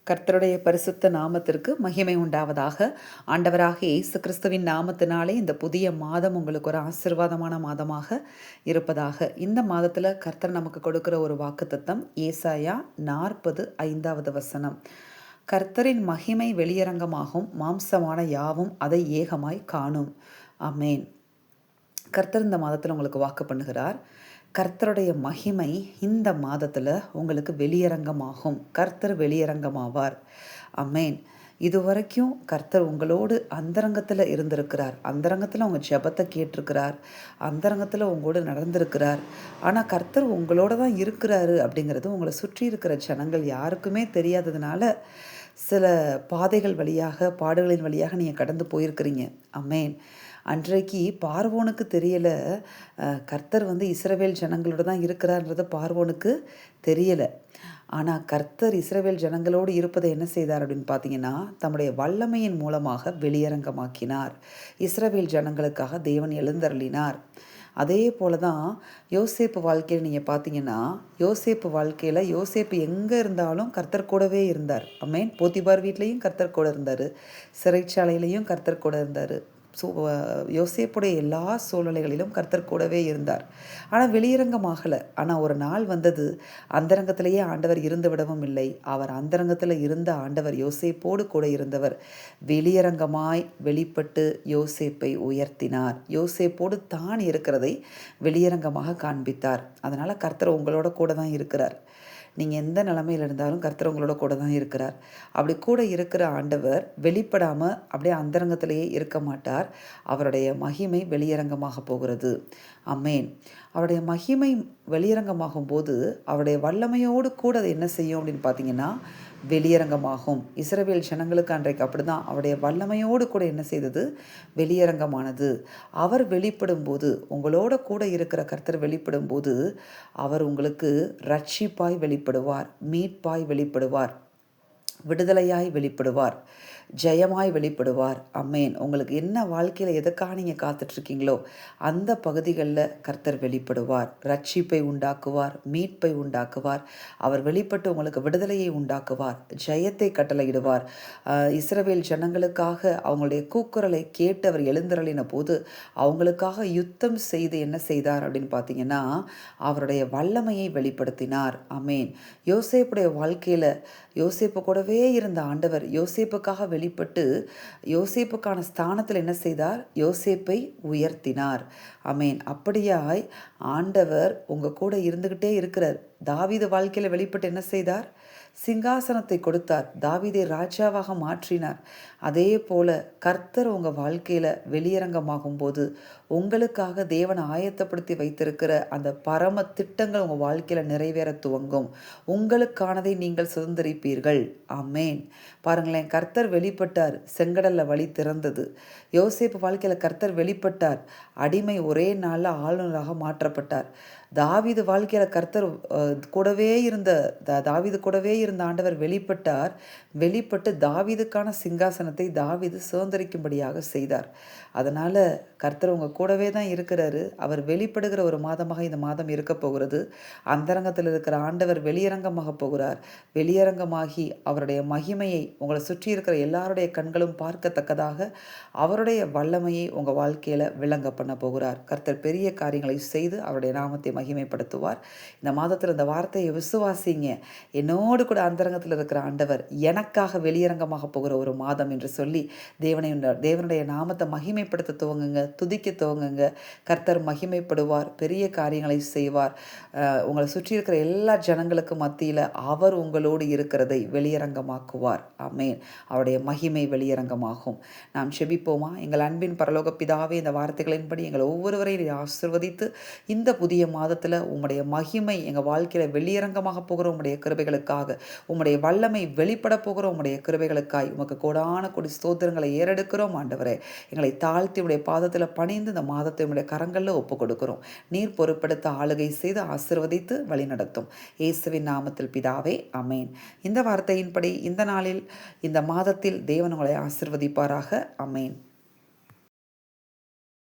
கர்த்தருடைய பரிசுத்த நாமத்திற்கு மகிமை உண்டாவதாக. ஆண்டவராக இயேசு கிறிஸ்துவின் நாமத்தினாலே இந்த புதிய மாதம் உங்களுக்கு ஒரு ஆசீர்வாதமான மாதமாக இருப்பதாக. இந்த மாதத்தில் கர்த்தர் நமக்கு கொடுக்கிற ஒரு வாக்குத்தத்தம் ஏசாயா 40:5 வசனம். கர்த்தரின் மகிமை வெளியரங்கமாகும், மாம்சமான யாவும் அதை ஏகமாய் காணும். ஆமேன். கர்த்தர் இந்த மாதத்தில் உங்களுக்கு வாக்கு பண்ணுகிறார். கர்த்தருடைய மகிமை இந்த மாதத்தில் உங்களுக்கு வெளியரங்கமாகும். கர்த்தர் வெளியரங்கமாவார். ஆமேன். இதுவரைக்கும் கர்த்தர் உங்களோடு அந்தரங்கத்தில் இருந்திருக்கிறார். அந்தரங்கத்தில் உங்கள் ஜெபத்தை கேட்டிருக்கிறார். அந்தரங்கத்தில் உங்களோடு நடந்திருக்கிறார். ஆனால் கர்த்தர் உங்களோட தான் இருக்கிறாரு அப்படிங்கிறது உங்களை சுற்றி இருக்கிற ஜனங்கள் யாருக்குமே தெரியாததுனால சில பாதைகள் வழியாக, பாடுகளின் வழியாக நீங்கள் கடந்து போயிருக்கிறீங்க. ஆமேன். அன்றைக்கு பார்வோனுக்கு தெரியலை, கர்த்தர் இஸ்ரவேல் ஜனங்களோட தான் இருக்கிறார்ன்றது பார்வோனுக்கு தெரியலை. ஆனால் கர்த்தர் இஸ்ரவேல் ஜனங்களோடு இருப்பதை என்ன செய்தார் அப்படின்னு பார்த்தீங்கன்னா, தம்முடைய வல்லமையின் மூலமாக வெளியரங்கமாக்கினார். இஸ்ரவேல் ஜனங்களுக்காக தேவன் எழுந்தருளினார். அதே போல தான் யோசேப்பு வாழ்க்கையில் நீங்கள் பார்த்தீங்கன்னா, யோசேப்பு வாழ்க்கையில் யோசேப்பு எங்கே இருந்தாலும் கர்த்தர் கூடவே இருந்தார். ஆமேன். போத்திபார் வீட்லேயும் கர்த்தர் கூட இருந்தார். சிறைச்சாலையிலையும் கர்த்தர் கூட இருந்தார். யோசேப்புடைய எல்லா சூழ்நிலைகளிலும் கர்த்தர் கூடவே இருந்தார். ஆனால் வெளியரங்கமாகலை. ஆனால் ஒரு நாள் வந்தது, அந்தரங்கத்திலேயே ஆண்டவர் இருந்து விடவும் இல்லை. அவர் அந்தரங்கத்தில் இருந்த ஆண்டவர், யோசேப்போடு கூட இருந்தவர், வெளியரங்கமாய் வெளிப்பட்டு யோசேப்பை உயர்த்தினார். யோசேப்போடு தான் இருக்கிறதை வெளியரங்கமாக காண்பித்தார். அதனால் கர்த்தர் உங்களோட கூட தான் இருக்கிறார். நீங்கள் எந்த நிலைமையில் இருந்தாலும் கர்த்தர் உங்களோட கூட தான் இருக்கிறார். அப்படி கூட இருக்கிற ஆண்டவர் வெளிப்படாமல் அப்படியே அந்தரங்கத்திலேயே இருக்க மாட்டார். அவருடைய மகிமை வெளியரங்கமாக போகிறது. ஆமேன். அவருடைய மகிமை வெளியரங்கமாகும் போது அவருடைய வல்லமையோடு கூட அது என்ன செய்யும் அப்படின்னு பார்த்தீங்கன்னா, வெளியரங்கமாகும். இஸ்ரவேல் ஜனங்களுக்கு அன்றைக்கு அப்படிதான் அவருடைய வல்லமையோடு கூட என்ன செய்தது? வெளியரங்கமானது. அவர் வெளிப்படும் போது, உங்களோட கூட இருக்கிற கர்த்தர் வெளிப்படும் போது, அவர் உங்களுக்கு ரட்சிப்பாய் வெளிப்படுவார், மீட்பாய் வெளிப்படுவார், விடுதலையாய் வெளிப்படுவார், ஜெயமாய் வெளிப்படுவார். அம்மேன். உங்களுக்கு என்ன வாழ்க்கையில் எதுக்காக நீங்கள் காத்துட்ருக்கீங்களோ அந்த பகுதிகளில் கர்த்தர் வெளிப்படுவார். ரட்சிப்பை உண்டாக்குவார், மீட்பை உண்டாக்குவார். அவர் வெளிப்பட்டு உங்களுக்கு விடுதலையை உண்டாக்குவார், ஜெயத்தை கட்டளையிடுவார். இஸ்ரவேல் ஜனங்களுக்காக அவங்களுடைய கூக்குரலை கேட்டு அவர் எழுந்தருளின போது அவங்களுக்காக யுத்தம் செய்து என்ன செய்தார் அப்படின்னு பார்த்தீங்கன்னா, அவருடைய வல்லமையை வெளிப்படுத்தினார். அமேன். யோசேப்புடைய வாழ்க்கையில் யோசேப்பு கூடவே இருந்த ஆண்டவர் யோசேப்புக்காக வெளிப்பட்டு யோசேப்புக்கான ஸ்தானத்தில் என்ன செய்தார்? யோசேப்பை உயர்த்தினார். அமேன். அப்படியாய் ஆண்டவர் உங்கள் கூட இருந்துக்கிட்டே இருக்கிறார். தாவீது வாழ்க்கையில் வெளிப்பட்டு என்ன செய்தார்? சிங்காசனத்தை கொடுத்தார். தாவீதை ராஜாவாக மாற்றினார். அதே போல கர்த்தர் உங்கள் வாழ்க்கையில் வெளியரங்கமாகும் போது உங்களுக்காக தேவன் ஆயத்தப்படுத்தி வைத்திருக்கிற அந்த பரம திட்டங்கள் உங்கள் வாழ்க்கையில் நிறைவேற துவங்கும். உங்களுக்கானதை நீங்கள் சுதந்திரிப்பீர்கள். ஆமேன். பாருங்களேன், கர்த்தர் வெளிப்பட்டார், செங்கடல்ல வழி திறந்தது. யோசேப்பு வாழ்க்கையில் கர்த்தர் வெளிப்பட்டார், அடிமை ஒரே நாளில் ஆளுநராக மாற்றப்பட்டார். தாவீது வாழ்க்கையில் கர்த்தர் கூடவே இருந்த தாவீது கூடவே இருந்த ஆண்டவர் வெளிப்பட்டார். வெளிப்பட்டு தாவீதுக்கான சிங்காசனத்தை தாவீது சுதந்திரிக்கும்படியாக செய்தார். அதனால் கர்த்தர் உங்கள் கூடவே தான் இருக்கிறாரு. அவர் வெளிப்படுகிற ஒரு மாதமாக இந்த மாதம் இருக்க போகிறது. அந்தரங்கத்தில் இருக்கிற ஆண்டவர் வெளியரங்கமாக போகிறார். வெளியரங்கமாகி அவருடைய மகிமையை உங்களை சுற்றி இருக்கிற எல்லாருடைய கண்களும் பார்க்கத்தக்கதாக அவருடைய வல்லமையை உங்கள் வாழ்க்கையில் விளங்க பண்ண போகிறார். கர்த்தர் பெரிய காரியங்களை செய்து அவருடைய நாமத்தை மகிமைப்படுத்துவார். இந்த மாதத்தில் இந்த வார்த்தையை விசுவாசிங்க. என்னோடு கூட அந்தரங்கத்தில் இருக்கிற ஆண்டவர் எனக்காக வெளியரங்கமாக போகிற ஒரு மாதம் என்று சொல்லி தேவனுடைய நாமத்தை மகிமைப்படுத்த துவங்குங்க, துதிக்க துவங்குங்க. கர்த்தர் மகிமைப்படுவார், பெரிய காரியங்களை செய்வார். உங்களை சுற்றி இருக்கிற எல்லா ஜனங்களுக்கு மத்தியில் அவர் உங்களோடு இருக்கிறதை வெளியரங்கமாக்குவார். ஆமேன். அவருடைய மகிமை வெளியரங்கமாகும். நாம் செபிப்போமா? எங்கள் அன்பின் பரலோக பிதாவே, இந்த வார்த்தைகளின்படி எங்கள் ஒவ்வொருவரையும் ஆசீர்வதித்து இந்த புதிய மாதத்தில் உம்முடைய மகிமை எங்கள் வாழ்க்கையில் வெளியரங்கமாக போகிற உம்முடைய கிருபைகளுக்காக, உம்முடைய வல்லமை வெளிப்பட போகிற உம்முடைய கிருபைகளுக்காய் உமக்கு கோடான கொடி ஸ்தோத்திரங்களை ஏறெடுக்கிறோம். ஆண்டவரே, எங்களை தாழ்த்தி உடைய பாதத்தில் பணிந்து இந்த மாதத்தை உடைய கரங்களில் ஒப்பு கொடுக்கிறோம். நீர் பொறுப்படுத்த ஆளுகை செய்து ஆசீர்வதித்து வழி நடத்தும். இயேசுவின் நாமத்தில் பிதாவே, ஆமேன். இந்த வார்த்தையின்படி இந்த நாளில், இந்த மாதத்தில் தேவன் உங்களை ஆசீர்வதிப்பாராக. ஆமேன்.